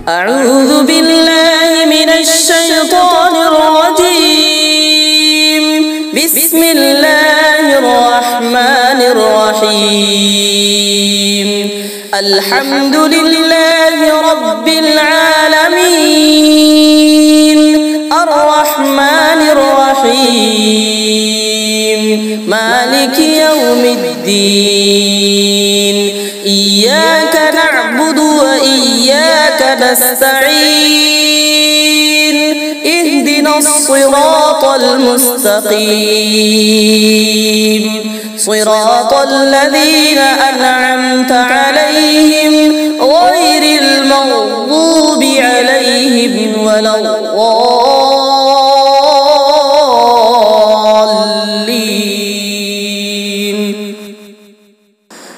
أعوذ بالله من الشيطان الرجيم. بسم الله الرحمن الرحيم. الحمد لله رب العالمين الرحمن الرحيم مالك يوم الدين إياك نعبد وإياك نستعين اهدنا الصراط المستقيم صراط الذين أنعمت عليهم غير المغضوب عليهم ولا الضالين.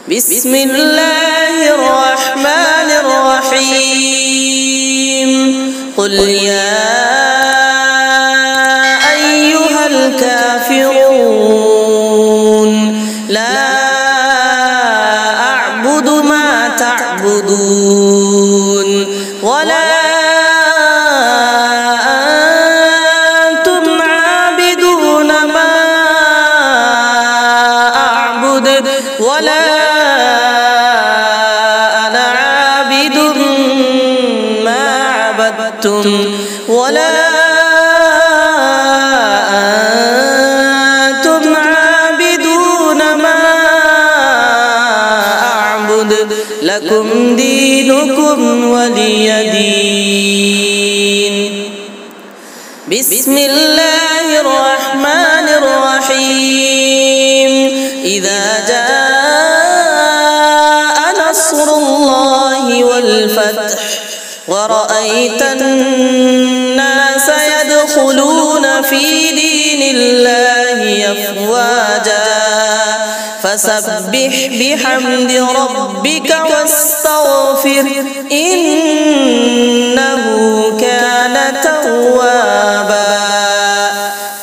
بسم الله الرحمن الرحيم. قل يا أيها الكافرون لا أعبد ما تعبدون ولا أنتم عابدون ما أعبد ولا أنا عابد ما عبدتم ولا لكم دينكم ولي دين. بسم الله الرحمن الرحيم. إذا جاء نصر الله والفتح ورأيت الناس يدخلون في دين الله أفواجا فسبح بحمد ربك واستغفر إنه كان توابا.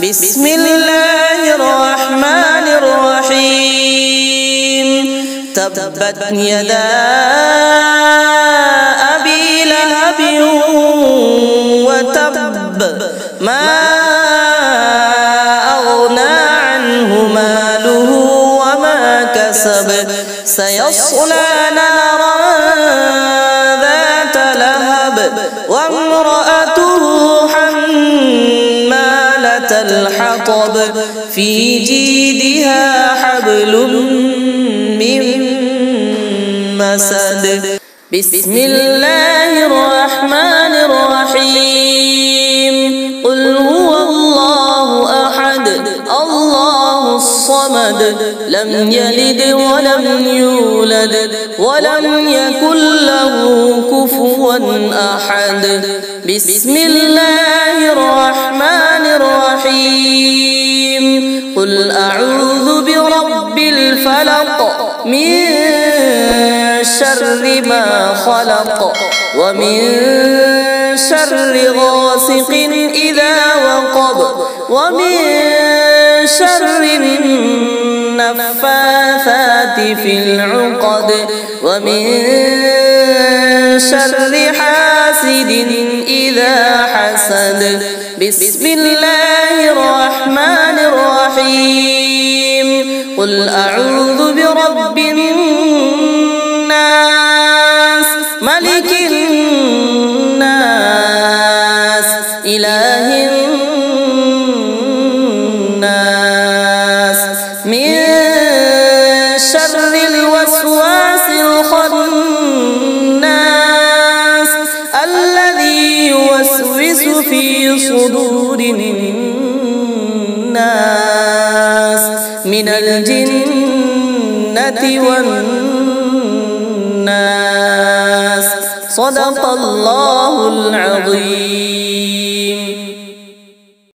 بسم الله الرحمن الرحيم. تبت يدا أبي لهب وتب ما أغنى عنه ماله سيصلى نارا ذات لهب وامرأته حمالة الحطب في جيدها حبل من مسد. بسم الله الرحمن الرحيم. قل هو الله أحد الله الصمد لم يلد ولم يولد ولم يكن له كفوا أحد. بسم الله الرحمن الرحيم. قل أعوذ برب الفلق من شر ما خلق ومن شر غاسق إذا وقب ومن شر النفاثات في العقد ومن شر حاسد إذا حسد. بسم الله الرحمن الرحيم. قل أعوذ برب الناس ملك الناس إله الناس من شر الوسواس الخناس الذي يوسوس في صدور الناس من الجنة والناس. صدق الله العظيم.